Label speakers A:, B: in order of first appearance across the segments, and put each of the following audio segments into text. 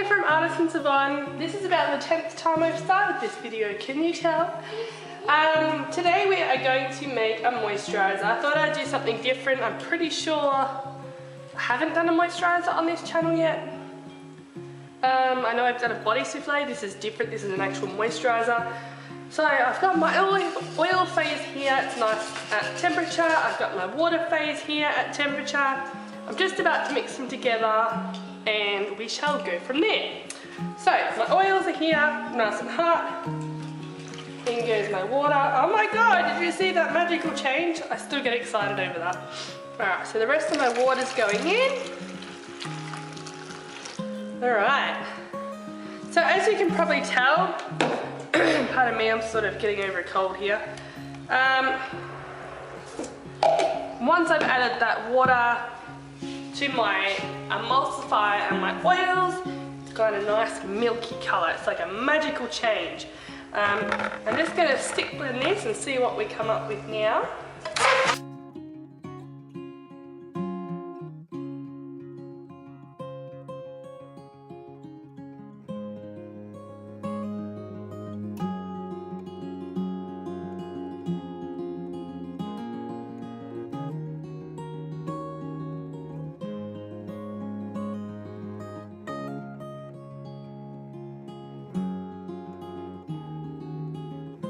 A: here from Artisan Savon. This is about the 10th time I've started this video, can you tell? Today we are going to make a moisturiser. I thought I'd do something different. I'm pretty sure I haven't done a moisturiser on this channel yet. I know I've done a body souffle. This is different. This is an actual moisturiser. So I've got my oil phase here. It's nice at temperature. I've got my water phase here at temperature. I'm just about to mix them together and we shall go from there. So my oils are here, nice and hot. In goes my water. Oh my god, did you see that magical change? I still get excited over that. Alright, so the rest of my water's going in. Alright. So as you can probably tell, pardon me, I'm sort of getting over a cold here. Once I've added that water to my emulsifier and my oils, it's got a nice milky colour. It's like a magical change. I'm just going to stick blend this and see what we come up with now.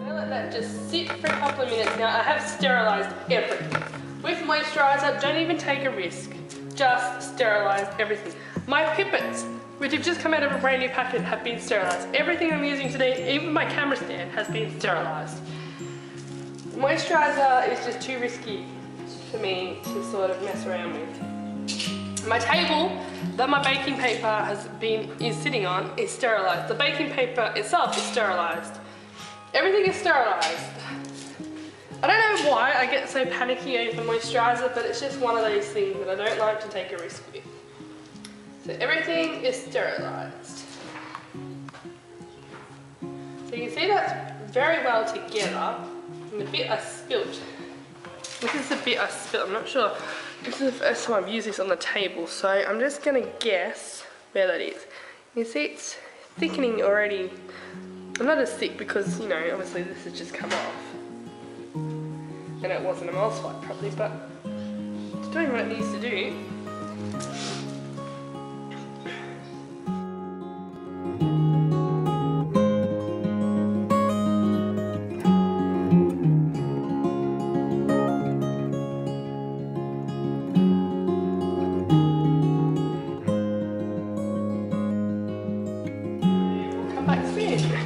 A: Let that just sit for a couple of minutes now. I have sterilised everything. With moisturiser, don't even take a risk. Just sterilise everything. My pippets, which have just come out of a brand new packet, have been sterilised. Everything I'm using today, even my camera stand, has been sterilised. Moisturiser is just too risky for me to sort of mess around with. My table that my baking paper is sitting on is sterilised. The baking paper itself is sterilised. Everything is sterilised. I don't know why I get so panicky over moisturiser, but it's just one of those things that I don't like to take a risk with. So everything is sterilised. So you can see that's very well together. And the bit I spilt, this is the bit I spilt, I'm not sure. This is the first time I've used this on the table, so I'm just going to guess where that is. You see it's thickening already. I'm not as thick because, you know, obviously this has just come off and it wasn't emulsified properly, but it's doing what it needs to do. We'll come back soon.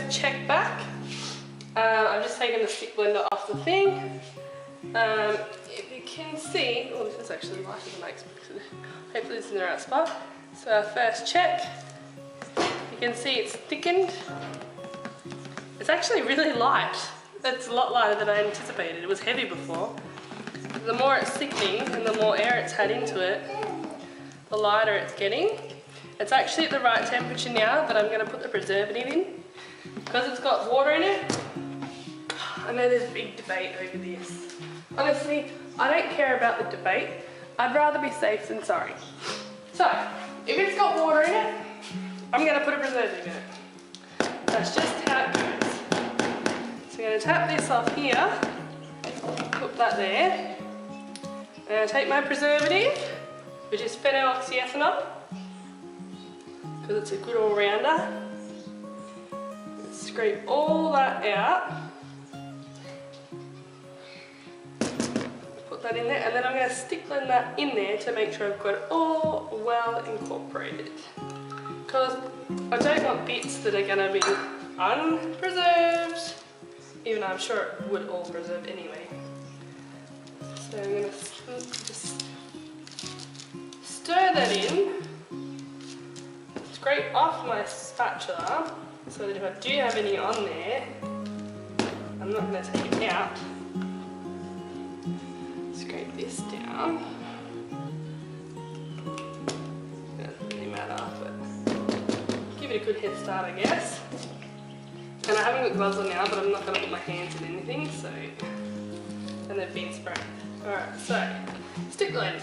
A: Check back. I'm just taking the stick blender off the thing. If you can see, oh, this is actually lighter than I expected. Hopefully this is in the right spot. So our first check, you can see it's thickened. It's actually really light. That's a lot lighter than I anticipated. It was heavy before. The more it's thickening and the more air it's had into it, the lighter it's getting. It's actually at the right temperature now that I'm going to put the preservative in. Because it's got water in it, I know there's a big debate over this. Honestly, I don't care about the debate. I'd rather be safe than sorry. So, if it's got water in it, I'm going to put a preservative in it. That's just how it goes. So I'm going to tap this off here, put that there, and I'll take my preservative, which is phenylxyethanol, because it's a good all-rounder. Scrape all that out, put that in there, and then I'm going to stick blend that in there to make sure I've got it all well incorporated, because I don't want bits that are going to be unpreserved, even though I'm sure it would all preserve anyway. So I'm going to just stir that in, scrape off my spatula, so that if I do have any on there, I'm not going to take it out. Scrape this down. Doesn't really matter, but give it a good head start, I guess. And I haven't got gloves on now, but I'm not going to put my hands in anything, so. And they've been sprayed. Alright, so stick blend.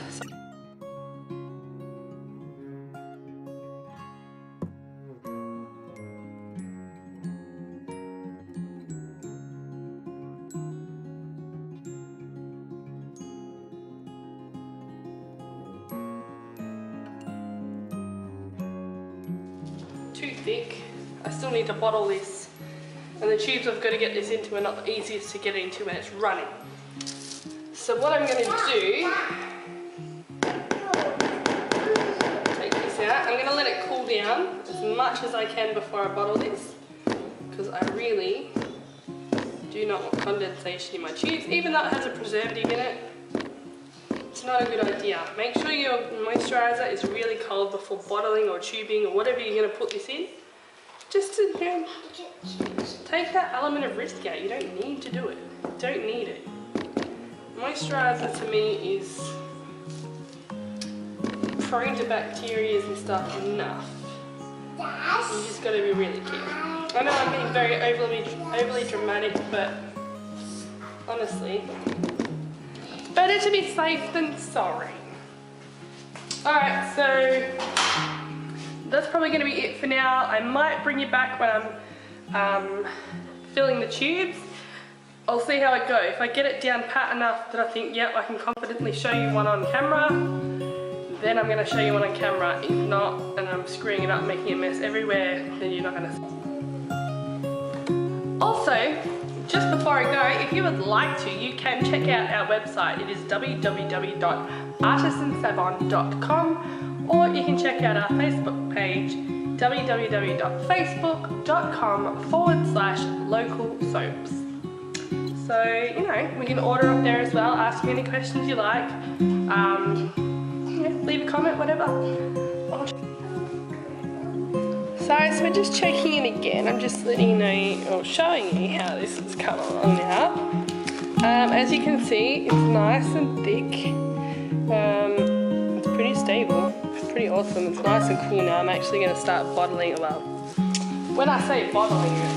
A: thick. I still need to bottle this, and the tubes I've got to get this into are not the easiest to get into when it's running. So what I'm going to do, take this out. I'm going to let it cool down as much as I can before I bottle this, because I really do not want condensation in my tubes. Even though it has a preservative in it, it's not a good idea. Make sure your moisturiser is really cold before bottling or tubing or whatever you're going to put this in. Just to, you know, take that element of risk out. You don't need to do it. You don't need it. Moisturiser to me is prone to bacteria and stuff enough. You just got to be really careful. I know I'm being very overly dramatic, but honestly, better to be safe than sorry. Alright, so that's probably going to be it for now. I might bring you back when I'm filling the tubes. I'll see how it goes. If I get it down pat enough that I think, yep, I can confidently show you one on camera, then I'm going to show you one on camera. If not, and I'm screwing it up, making a mess everywhere, then you're not going to see. Also, just before I go, if you would like to, you can check out our website. It is www.artisansavon.com, or you can check out our Facebook page, www.facebook.com/local-soaps. So, you know, we can order up there as well, ask me any questions you like, yeah, leave a comment, whatever. So we're just checking in again. I'm just letting you know, or showing you how this has come along now. As you can see, it's nice and thick. It's pretty stable. It's pretty awesome. It's nice and cool now. I'm actually going to start bottling it. Well, when I say bottling it,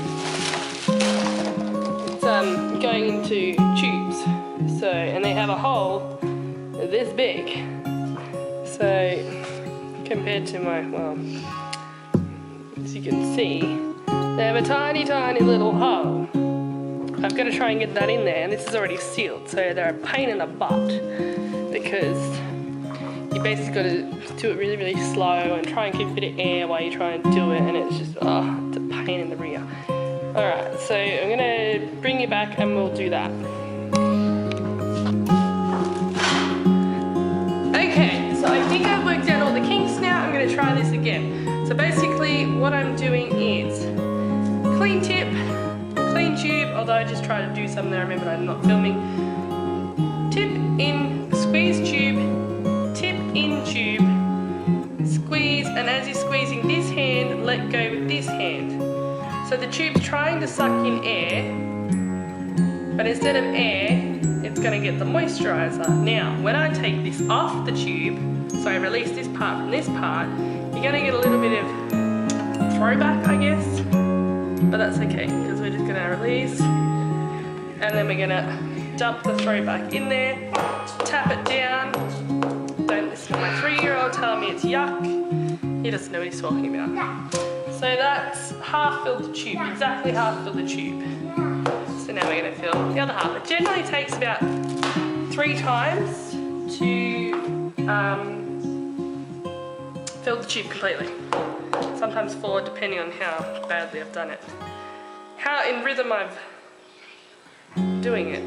A: it's going into tubes. So, and they have a hole this big. So, compared to my, well, as you can see, they have a tiny, tiny little hole. I've got to try and get that in there, and this is already sealed, so they're a pain in the butt because you basically got to do it really, really slow and try and keep a bit of air while you try and do it, and it's just, oh, it's a pain in the rear. Alright, so I'm going to bring you back and we'll do that. Okay, so I think I've worked out all the kinks now. I'm going to try this again. So basically what I'm doing is clean tip, clean tube, although I just tried to do something, I remember I'm not filming. Tip in, squeeze tube, tip in tube, squeeze, and as you're squeezing this hand, let go with this hand. So the tube's trying to suck in air, but instead of air, it's going to get the moisturiser. Now, when I take this off the tube, so I release this part from this part, you're going to get a little bit of throwback, I guess, but that's okay, because we're just going to release, and then we're going to dump the throwback in there, tap it down. Don't listen to my 3-year-old telling me it's yuck. He doesn't know what he's talking about. So that's half filled the tube, exactly half filled the tube. So now we're going to fill the other half. It generally takes about 3 times to fill the tube completely. Sometimes 4, depending on how badly I've done it. How in rhythm I'm doing it.